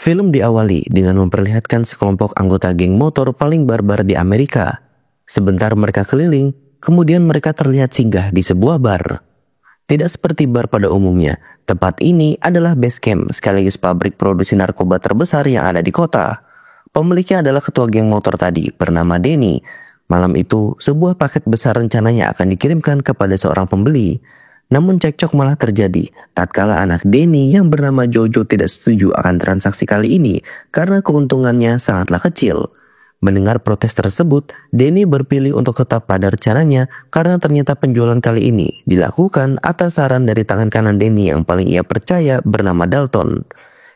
Film diawali dengan memperlihatkan sekelompok anggota geng motor paling barbar di Amerika. Sebentar mereka keliling, kemudian mereka terlihat singgah di sebuah bar. Tidak seperti bar pada umumnya, tempat ini adalah base camp sekaligus pabrik produksi narkoba terbesar yang ada di kota. Pemiliknya adalah ketua geng motor tadi, bernama Denny. Malam itu, sebuah paket besar rencananya akan dikirimkan kepada seorang pembeli. Namun cekcok malah terjadi tatkala anak Denny yang bernama Jojo tidak setuju akan transaksi kali ini karena keuntungannya sangatlah kecil. Mendengar protes tersebut, Denny berpilih untuk tetap pada rencananya karena ternyata penjualan kali ini dilakukan atas saran dari tangan kanan Denny yang paling ia percaya bernama Dalton.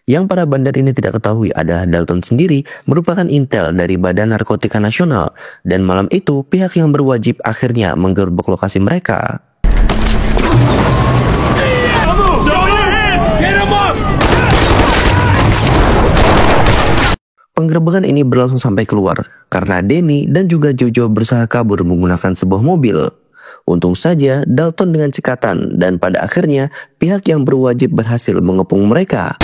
Yang para bandar ini tidak ketahui adalah Dalton sendiri merupakan intel dari Badan Narkotika Nasional, dan malam itu pihak yang berwajib akhirnya menggerbek lokasi mereka. Penggerebekan ini berlangsung sampai keluar karena Denny dan juga Jojo berusaha kabur menggunakan sebuah mobil. Untung saja Dalton dengan cekatan dan pada akhirnya pihak yang berwajib berhasil mengepung mereka.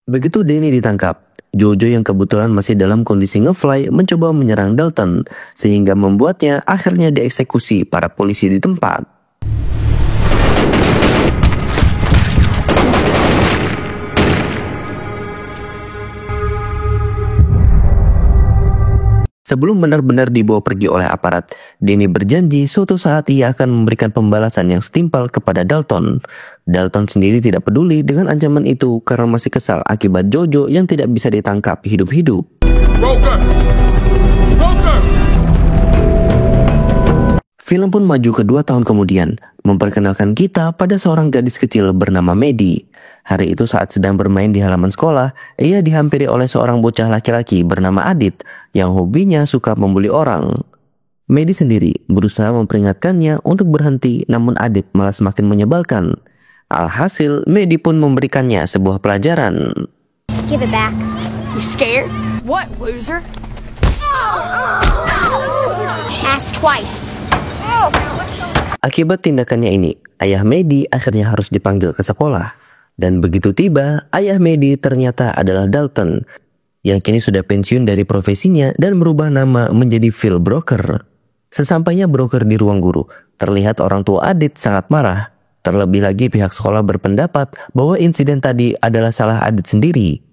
Begitu Denny ditangkap, Jojo yang kebetulan masih dalam kondisi ngefly mencoba menyerang Dalton sehingga membuatnya akhirnya dieksekusi para polisi di tempat. Sebelum benar-benar dibawa pergi oleh aparat, Denny berjanji suatu saat ia akan memberikan pembalasan yang setimpal kepada Dalton. Dalton sendiri tidak peduli dengan ancaman itu karena masih kesal akibat Jojo yang tidak bisa ditangkap hidup-hidup. Broker! Broker! Film pun maju ke 2 tahun kemudian, memperkenalkan kita pada seorang gadis kecil bernama Maddie. Hari itu saat sedang bermain di halaman sekolah, ia dihampiri oleh seorang bocah laki-laki bernama Adit yang hobinya suka membuli orang. Maddie sendiri berusaha memperingatkannya untuk berhenti, namun Adit malah semakin menyebalkan. Alhasil, Maddie pun memberikannya sebuah pelajaran. Give it back. You scared? What, loser? Ask twice. Akibat tindakannya ini, ayah Maddie akhirnya harus dipanggil ke sekolah. Dan begitu tiba, ayah Maddie ternyata adalah Dalton, yang kini sudah pensiun dari profesinya dan merubah nama menjadi Phil Broker. Sesampainya Broker di ruang guru, terlihat orang tua Adit sangat marah. Terlebih lagi pihak sekolah berpendapat bahwa insiden tadi adalah salah Adit sendiri.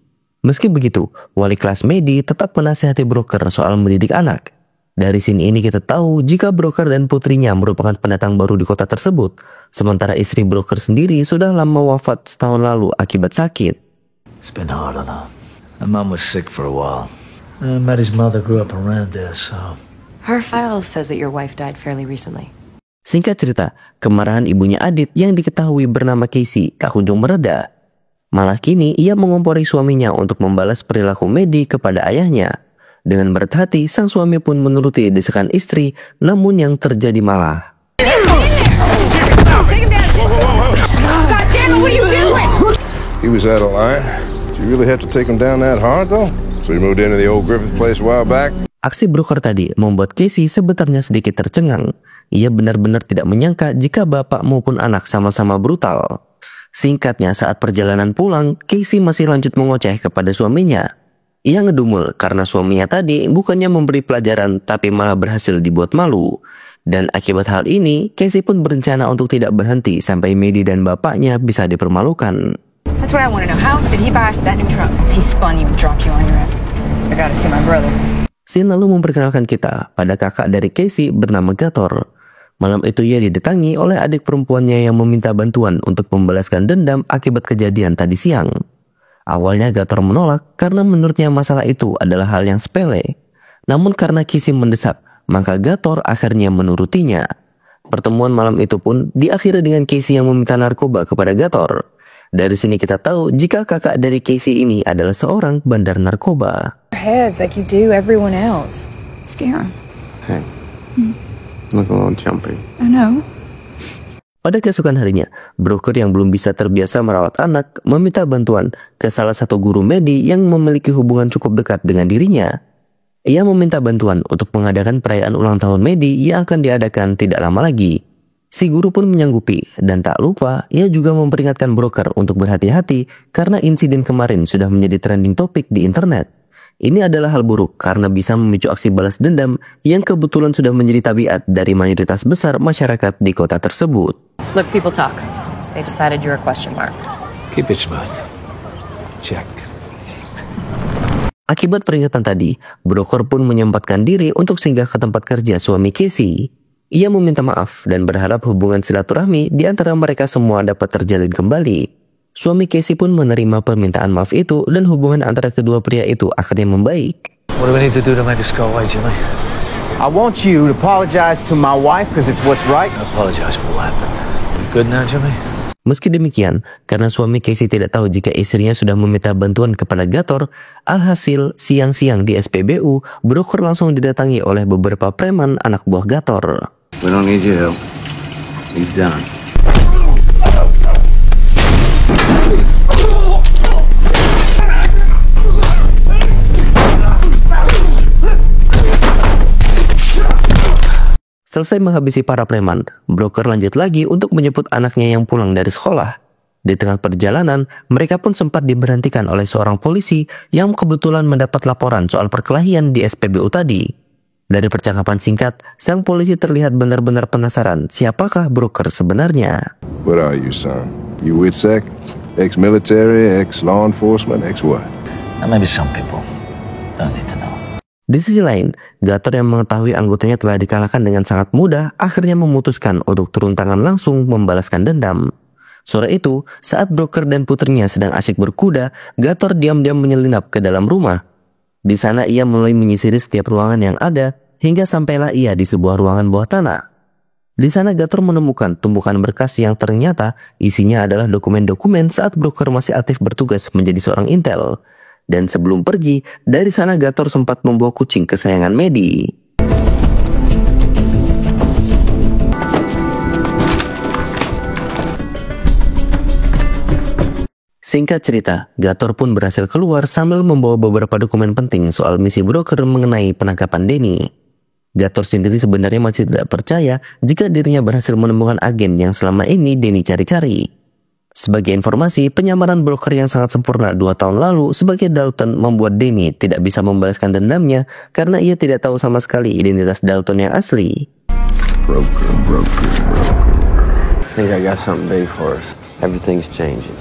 Meski begitu, wali kelas Maddie tetap menasihati Broker soal mendidik anak. Dari sini ini kita tahu jika Broker dan putrinya merupakan pendatang baru di kota tersebut, sementara istri Broker sendiri sudah lama wafat setahun lalu akibat sakit. It's been hard on her. Her mom was sick for a while. Maddie's mother grew up around there, so... Her file says that your wife died fairly recently. Singkat cerita, kemarahan ibunya Adit yang diketahui bernama Casey tak kunjung mereda. Malah kini ia mengompori suaminya untuk membalas perilaku Maddie kepada ayahnya. Dengan berat hati, sang suami pun menuruti desakan istri, namun yang terjadi malah. He was out of line. You really have to take him down that hard though? So you moved into the old Griffith place a while back? Aksi Broker tadi membuat Casey sebenarnya sedikit tercengang. Ia benar-benar tidak menyangka jika bapak maupun anak sama-sama brutal. Singkatnya, saat perjalanan pulang, Casey masih lanjut mengoceh kepada suaminya. Ia ngedumul karena suaminya tadi bukannya memberi pelajaran tapi malah berhasil dibuat malu. Dan akibat hal ini, Casey pun berencana untuk tidak berhenti sampai Maddie dan bapaknya bisa dipermalukan. That's what I want to know. How did he buy that new truck? He spun you and dropped you on your ass. I gotta see my brother. Scene lalu memperkenalkan kita pada kakak dari Casey bernama Gator. Malam itu ia didatangi oleh adik perempuannya yang meminta bantuan untuk membalaskan dendam akibat kejadian tadi siang. Awalnya Gator menolak karena menurutnya masalah itu adalah hal yang sepele. Namun karena Casey mendesak, maka Gator akhirnya menurutinya. Pertemuan malam itu pun diakhiri dengan Casey yang meminta narkoba kepada Gator. Dari sini kita tahu jika kakak dari Casey ini adalah seorang bandar narkoba. Heads like you do everyone else. Scare him. Hey, look a little jumpy. I know. Pada keesokan harinya, Broker yang belum bisa terbiasa merawat anak meminta bantuan ke salah satu guru Maddie yang memiliki hubungan cukup dekat dengan dirinya. Ia meminta bantuan untuk mengadakan perayaan ulang tahun Maddie yang akan diadakan tidak lama lagi. Si guru pun menyanggupi dan tak lupa ia juga memperingatkan broker untuk berhati-hati karena insiden kemarin sudah menjadi trending topik di internet. Ini adalah hal buruk karena bisa memicu aksi balas dendam yang kebetulan sudah menjadi tabiat dari mayoritas besar masyarakat di kota tersebut. Let people talk. They decided you're a question mark. Keep it smooth. Check. Akibat peringatan tadi, broker pun menyempatkan diri untuk singgah ke tempat kerja suami Casey. Ia meminta maaf dan berharap hubungan silaturahmi di antara mereka semua dapat terjalin kembali. Suami Casey pun menerima permintaan maaf itu dan hubungan antara kedua pria itu akhirnya membaik. What do we need to do to make this go away, Jimmy? I want you to apologize to my wife because it's what's right. I apologize for what happened. You good now, Jimmy? Meski demikian, karena suami Casey tidak tahu jika istrinya sudah meminta bantuan kepada Gator, alhasil siang-siang di SPBU, broker langsung didatangi oleh beberapa preman anak buah Gator. We don't need your help. He's done. Selesai menghabisi para preman, broker lanjut lagi untuk menjemput anaknya yang pulang dari sekolah. Di tengah perjalanan, mereka pun sempat diberhentikan oleh seorang polisi yang kebetulan mendapat laporan soal perkelahian di SPBU tadi. Dari percakapan singkat, sang polisi terlihat benar-benar penasaran siapakah broker sebenarnya. What are you, son? You WITSEC? Ex-military, ex-law enforcement, ex-what? Maybe some people don't need to know. Di sisi lain, Gator yang mengetahui anggotanya telah dikalahkan dengan sangat mudah akhirnya memutuskan untuk turun tangan langsung membalaskan dendam. Sore itu, saat broker dan putrinya sedang asyik berkuda, Gator diam-diam menyelinap ke dalam rumah. Di sana ia mulai menyisiri setiap ruangan yang ada hingga sampailah ia di sebuah ruangan bawah tanah. Di sana Gator menemukan tumpukan berkas yang ternyata isinya adalah dokumen-dokumen saat broker masih aktif bertugas menjadi seorang intel. Dan sebelum pergi, dari sana Gator sempat membawa kucing kesayangan Maddie. Singkat cerita, Gator pun berhasil keluar sambil membawa beberapa dokumen penting soal misi broker mengenai penangkapan Danny. Gator sendiri sebenarnya masih tidak percaya jika dirinya berhasil menemukan agen yang selama ini Danny cari-cari. Sebagai informasi, penyamaran broker yang sangat sempurna 2 tahun lalu sebagai Dalton membuat Danny tidak bisa membalaskan dendamnya karena ia tidak tahu sama sekali identitas Dalton yang asli. Broker. Think I got something big for us. Everything's changing.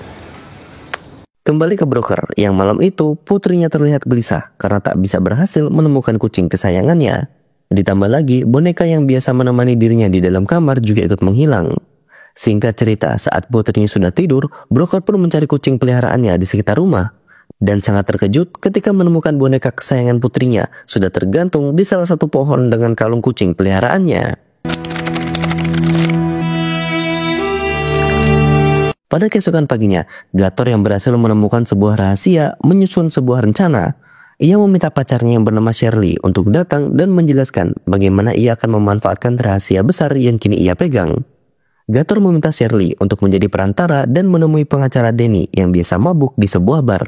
Kembali ke broker, yang malam itu putrinya terlihat gelisah karena tak bisa berhasil menemukan kucing kesayangannya. Ditambah lagi, boneka yang biasa menemani dirinya di dalam kamar juga ikut menghilang. Singkat cerita, saat putrinya sudah tidur, broker pun mencari kucing peliharaannya di sekitar rumah. Dan sangat terkejut ketika menemukan boneka kesayangan putrinya sudah tergantung di salah satu pohon dengan kalung kucing peliharaannya. Pada keesokan paginya, Gator yang berhasil menemukan sebuah rahasia menyusun sebuah rencana. Ia meminta pacarnya yang bernama Shirley untuk datang dan menjelaskan bagaimana ia akan memanfaatkan rahasia besar yang kini ia pegang. Gator meminta Shirley untuk menjadi perantara dan menemui pengacara Danny yang biasa mabuk di sebuah bar.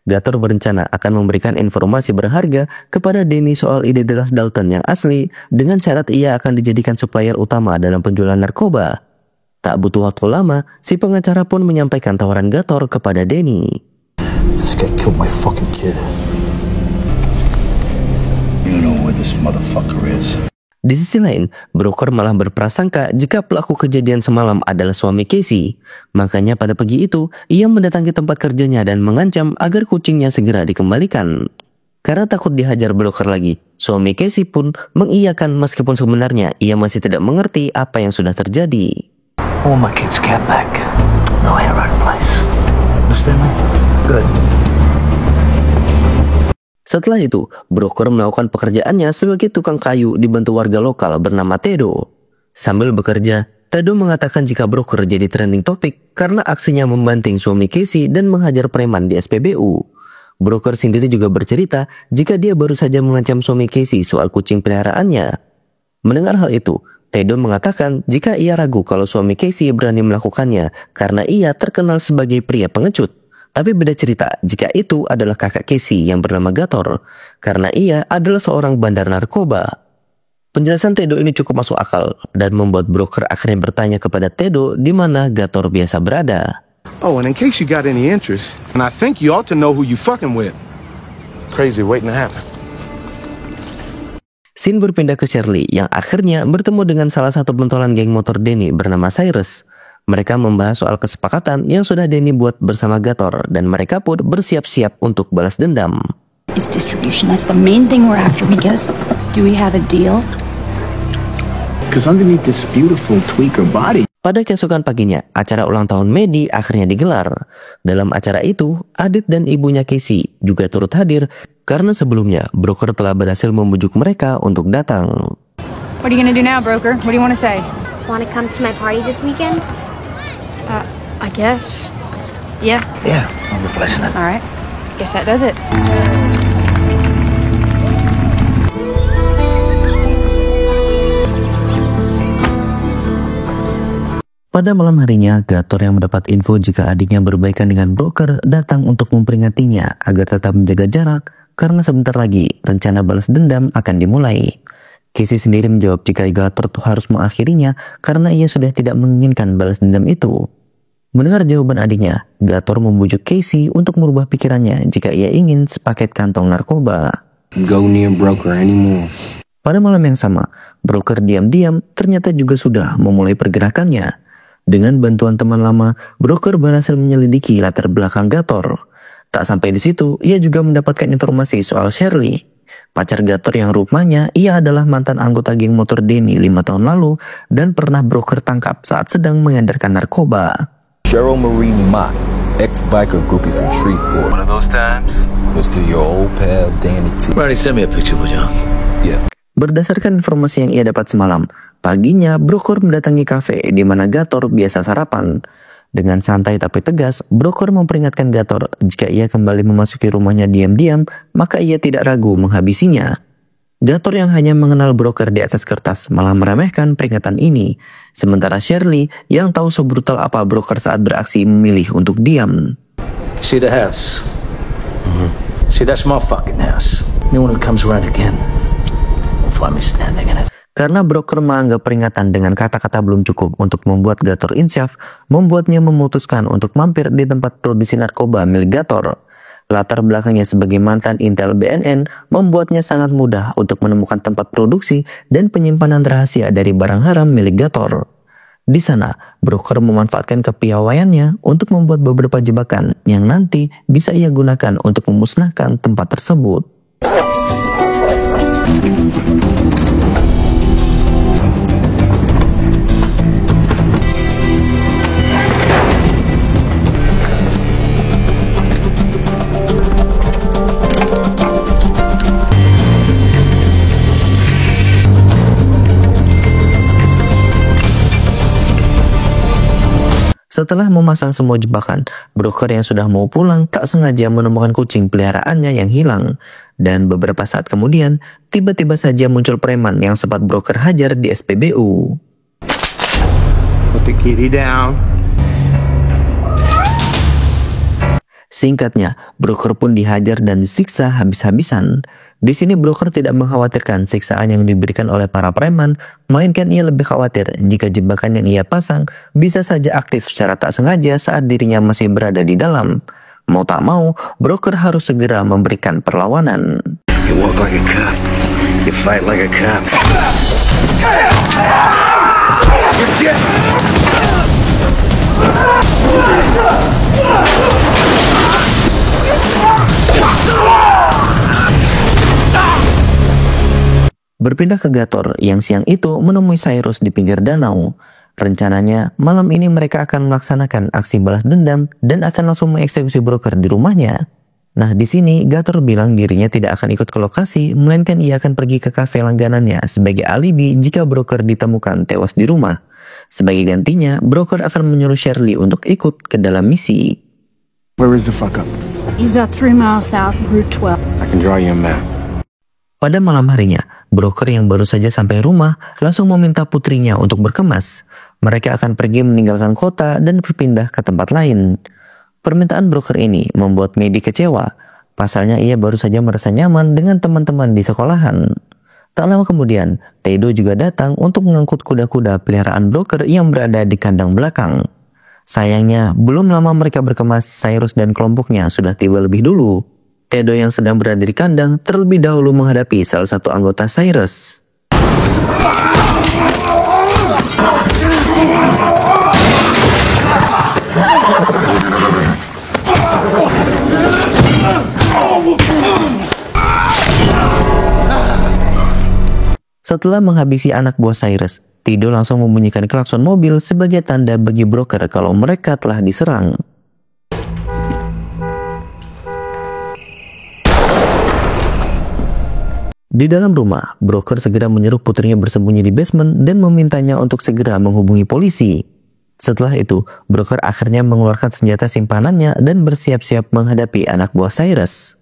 Gator berencana akan memberikan informasi berharga kepada Danny soal identitas Dalton yang asli dengan syarat ia akan dijadikan supplier utama dalam penjualan narkoba. Tak butuh waktu lama, si pengacara pun menyampaikan tawaran Gator kepada Danny. This guy killed my fucking kid. You know where this motherfucker is. Di sisi lain, broker malah berprasangka jika pelaku kejadian semalam adalah suami Casey. Makanya pada pagi itu, ia mendatangi tempat kerjanya dan mengancam agar kucingnya segera dikembalikan. Karena takut dihajar broker lagi, suami Casey pun mengiyakan meskipun sebenarnya ia masih tidak mengerti apa yang sudah terjadi. I want my kids' cat back. No hair out of place. Understand me? Good. Setelah itu, broker melakukan pekerjaannya sebagai tukang kayu dibantu warga lokal bernama Tedo. Sambil bekerja, Tedo mengatakan jika broker jadi trending topik karena aksinya membanting suami Casey dan menghajar preman di SPBU. Broker sendiri juga bercerita jika dia baru saja mengancam suami Casey soal kucing peliharaannya. Mendengar hal itu, Tedo mengatakan jika ia ragu kalau suami Casey berani melakukannya karena ia terkenal sebagai pria pengecut. Tapi beda cerita jika itu adalah kakak Casey yang bernama Gator, karena ia adalah seorang bandar narkoba. Penjelasan Tedo ini cukup masuk akal dan membuat broker akhirnya bertanya kepada Tedo di mana Gator biasa berada. Oh, and in case you got any interest, and I think you ought to know who you fucking with. Crazy waiting to happen. Scene berpindah ke Shirley yang akhirnya bertemu dengan salah satu pentolan geng motor Danny bernama Cyrus. Mereka membahas soal kesepakatan yang sudah Danny buat bersama Gator dan mereka pun bersiap-siap untuk balas dendam. It's distribution. That's the main thing we're after because do we have a deal? Because underneath this beautiful tweaker body. Pada keesokan paginya, acara ulang tahun Maddie akhirnya digelar. Dalam acara itu, Adit dan ibunya Casey juga turut hadir karena sebelumnya broker telah berhasil membujuk mereka untuk datang. What are you gonna do now, broker? What do you want to say? Want to come to my party this weekend? I guess. Yeah. Yeah, I'm replacing it. All right. Guess that does it. Pada malam harinya, Gator yang mendapat info jika adiknya berbaikan dengan broker datang untuk memperingatinya agar tetap menjaga jarak karena sebentar lagi rencana balas dendam akan dimulai. Casey sendiri menjawab jika Gator tuh harus mengakhirinya karena ia sudah tidak menginginkan balas dendam itu. Mendengar jawaban adiknya, Gator membujuk Casey untuk merubah pikirannya jika ia ingin sepaket kantong narkoba. Go near broker anymore. Pada malam yang sama, broker diam-diam ternyata juga sudah memulai pergerakannya. Dengan bantuan teman lama, broker berhasil menyelidiki latar belakang Gator. Tak sampai di situ, ia juga mendapatkan informasi soal Shirley, pacar Gator yang rupanya ia adalah mantan anggota geng motor Danny 5 tahun lalu dan pernah broker tangkap saat sedang mengedarkan narkoba. Cheryl Marie Mott, ex-biker groupie from Shreveport. One of those times was to your old pal Danny T. Marty, send me a picture, would you? Yeah. Berdasarkan informasi yang ia dapat semalam, paginya broker mendatangi kafe di mana Gator biasa sarapan. Dengan santai tapi tegas, broker memperingatkan Gator jika ia kembali memasuki rumahnya diam-diam, maka ia tidak ragu menghabisinya. Gator yang hanya mengenal broker di atas kertas malah meremehkan peringatan ini, sementara Shirley yang tahu sebrutal apa broker saat beraksi memilih untuk diam. See the house? See, that's my fucking house. Anyone who comes around again will find me standing in it. Karena broker menganggap peringatan dengan kata-kata belum cukup untuk membuat Gator insyaf, membuatnya memutuskan untuk mampir di tempat produksi narkoba milik Gator. Latar belakangnya sebagai mantan intel BNN membuatnya sangat mudah untuk menemukan tempat produksi dan penyimpanan rahasia dari barang haram milik Gator. Di sana, broker memanfaatkan kepiawaiannya untuk membuat beberapa jebakan yang nanti bisa ia gunakan untuk memusnahkan tempat tersebut. Setelah memasang semua jebakan, broker yang sudah mau pulang tak sengaja menemukan kucing peliharaannya yang hilang. Dan beberapa saat kemudian, tiba-tiba saja muncul preman yang sempat broker hajar di SPBU. Put the kitty down. Singkatnya, broker pun dihajar dan disiksa habis-habisan. Di sini broker tidak mengkhawatirkan siksaan yang diberikan oleh para preman, melainkan ia lebih khawatir jika jebakan yang ia pasang bisa saja aktif secara tak sengaja saat dirinya masih berada di dalam. Mau tak mau, broker harus segera memberikan perlawanan. You walk like a cop. You fight like a cop. Berpindah ke Gator yang siang itu menemui Cyrus di pinggir danau. Rencananya, malam ini mereka akan melaksanakan aksi balas dendam dan akan langsung mengeksekusi broker di rumahnya. Nah, di sini Gator bilang dirinya tidak akan ikut ke lokasi, melainkan ia akan pergi ke kafe langganannya sebagai alibi jika broker ditemukan tewas di rumah. Sebagai gantinya, broker akan menyuruh Shirley untuk ikut ke dalam misi. Where is the fuck up? He's about 3 miles south, Route 12. I can draw you a map. Pada malam harinya, broker yang baru saja sampai rumah langsung meminta putrinya untuk berkemas. Mereka akan pergi meninggalkan kota dan berpindah ke tempat lain. Permintaan broker ini membuat Maddie kecewa. Pasalnya ia baru saja merasa nyaman dengan teman-teman di sekolahan. Tak lama kemudian, Tedo juga datang untuk mengangkut kuda-kuda peliharaan broker yang berada di kandang belakang. Sayangnya, belum lama mereka berkemas, Cyrus dan kelompoknya sudah tiba lebih dulu. Tedo yang sedang berada di kandang terlebih dahulu menghadapi salah satu anggota Cyrus. Setelah menghabisi anak buah Cyrus, Tedo langsung membunyikan klakson mobil sebagai tanda bagi broker kalau mereka telah diserang. Di dalam rumah, broker segera menyuruh putrinya bersembunyi di basement dan memintanya untuk segera menghubungi polisi. Setelah itu, broker akhirnya mengeluarkan senjata simpanannya dan bersiap-siap menghadapi anak buah Cyrus.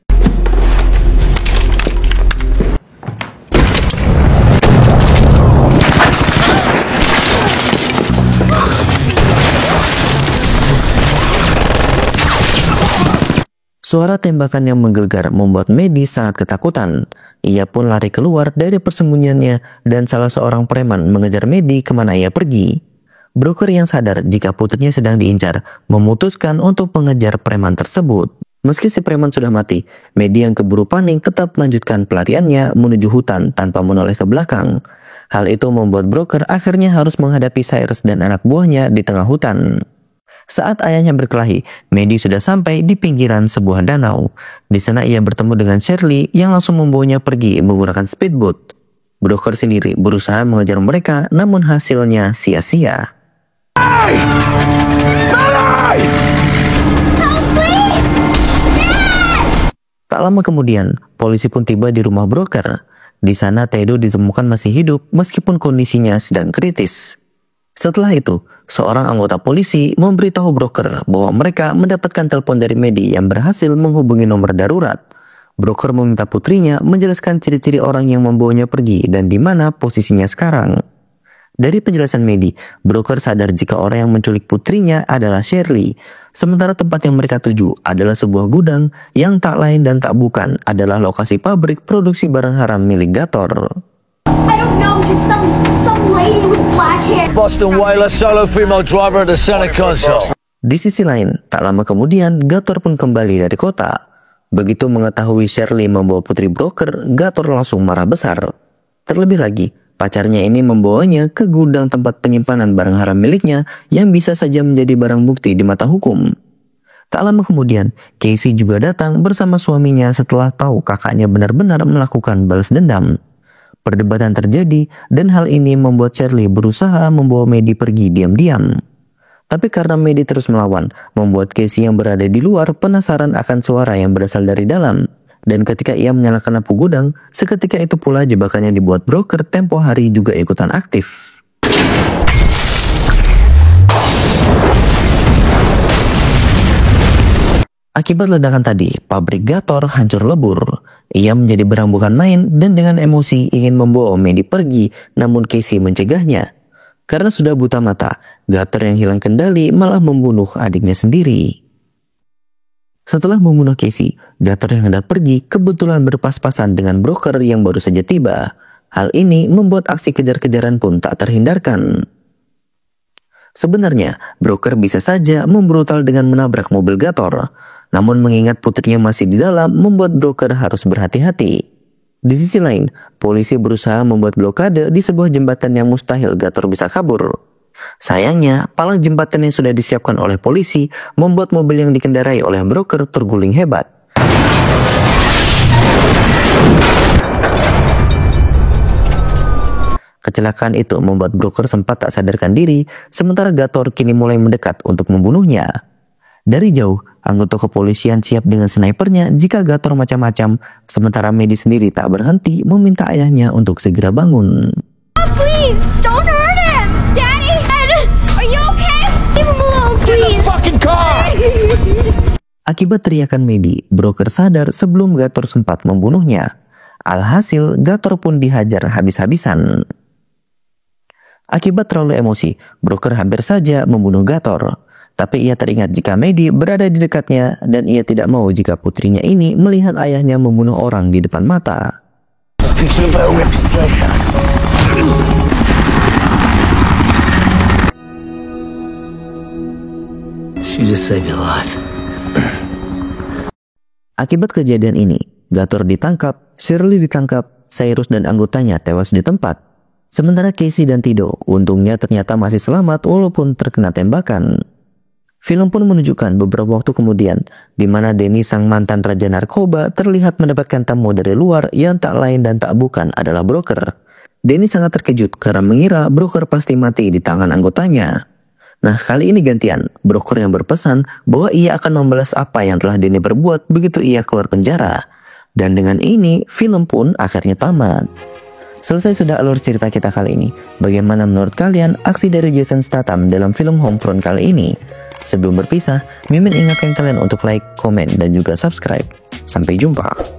Suara tembakan yang menggelegar membuat Maddie sangat ketakutan. Ia pun lari keluar dari persembunyiannya dan salah seorang preman mengejar Maddie kemana ia pergi. Broker yang sadar jika putrinya sedang diincar memutuskan untuk mengejar preman tersebut. Meski si preman sudah mati, Maddie yang keburu panik tetap melanjutkan pelariannya menuju hutan tanpa menoleh ke belakang. Hal itu membuat broker akhirnya harus menghadapi Cyrus dan anak buahnya di tengah hutan. Saat ayahnya berkelahi, Maddie sudah sampai di pinggiran sebuah danau. Di sana ia bertemu dengan Shirley yang langsung membawanya pergi menggunakan speedboat. Broker sendiri berusaha mengejar mereka, namun hasilnya sia-sia. Tak lama kemudian, polisi pun tiba di rumah broker. Di sana Tedo ditemukan masih hidup meskipun kondisinya sedang kritis. Setelah itu, seorang anggota polisi memberitahu broker bahwa mereka mendapatkan telepon dari Maddie yang berhasil menghubungi nomor darurat. Broker meminta putrinya menjelaskan ciri-ciri orang yang membawanya pergi dan di mana posisinya sekarang. Dari penjelasan Maddie, broker sadar jika orang yang menculik putrinya adalah Shirley. Sementara tempat yang mereka tuju adalah sebuah gudang yang tak lain dan tak bukan adalah lokasi pabrik produksi barang haram milik Gator. I don't know, just some lady with black hair. Boston Whaler, solo female driver at the center console. Di sisi lain, tak lama kemudian Gator pun kembali dari kota. Begitu mengetahui Shirley membawa putri broker, Gator langsung marah besar. Terlebih lagi, pacarnya ini membawanya ke gudang tempat penyimpanan barang haram miliknya yang bisa saja menjadi barang bukti di mata hukum. Tak lama kemudian, Casey juga datang bersama suaminya setelah tahu kakaknya benar-benar melakukan balas dendam. Perdebatan terjadi dan hal ini membuat Shirley berusaha membawa Maddie pergi diam-diam. Tapi karena Maddie terus melawan, membuat Casey yang berada di luar penasaran akan suara yang berasal dari dalam. Dan ketika ia menyalakan lampu gudang, seketika itu pula jebakannya dibuat broker tempo hari juga ikutan aktif. Akibat ledakan tadi, pabrik Gator hancur lebur. Ia menjadi barang bukan main dan dengan emosi ingin membawa Maddie pergi, namun Casey mencegahnya. Karena sudah buta mata, Gator yang hilang kendali malah membunuh adiknya sendiri. Setelah membunuh Casey, Gator yang hendak pergi kebetulan berpas-pasan dengan broker yang baru saja tiba. Hal ini membuat aksi kejar-kejaran pun tak terhindarkan. Sebenarnya, broker bisa saja membrutal dengan menabrak mobil Gator. Namun mengingat putrinya masih di dalam, membuat broker harus berhati-hati. Di sisi lain, polisi berusaha membuat blokade di sebuah jembatan yang mustahil Gator bisa kabur. Sayangnya, palang jembatan yang sudah disiapkan oleh polisi membuat mobil yang dikendarai oleh broker terguling hebat. Kecelakaan itu membuat broker sempat tak sadarkan diri, sementara Gator kini mulai mendekat untuk membunuhnya. Dari jauh, anggota kepolisian siap dengan snipernya jika Gator macam-macam, sementara Maddie sendiri tak berhenti meminta ayahnya untuk segera bangun. Oh, please, don't hurt him! Daddy, are you okay? Leave him alone, please! Get the fucking car! Akibat teriakan Maddie, broker sadar sebelum Gator sempat membunuhnya. Alhasil, Gator pun dihajar habis-habisan. Akibat terlalu emosi, broker hampir saja membunuh Gator. Tapi ia teringat jika Maddie berada di dekatnya dan ia tidak mau jika putrinya ini melihat ayahnya membunuh orang di depan mata. thinking about reputation. She just saved your life. Akibat kejadian ini, Gator ditangkap, Shirley ditangkap, Cyrus dan anggotanya tewas di tempat. Sementara Casey dan Tido untungnya ternyata masih selamat walaupun terkena tembakan. Film pun menunjukkan beberapa waktu kemudian di mana Danny sang mantan raja narkoba terlihat mendapatkan tamu dari luar yang tak lain dan tak bukan adalah broker. Danny sangat terkejut karena mengira broker pasti mati di tangan anggotanya. Nah, kali ini gantian, broker yang berpesan bahwa ia akan membalas apa yang telah Danny berbuat begitu ia keluar penjara. Dan dengan ini, film pun akhirnya tamat. Selesai sudah alur cerita kita kali ini. Bagaimana menurut kalian aksi dari Jason Statham dalam film Homefront kali ini? Sebelum berpisah, Mimin ingatkan kalian untuk like, komen, dan juga subscribe. Sampai jumpa.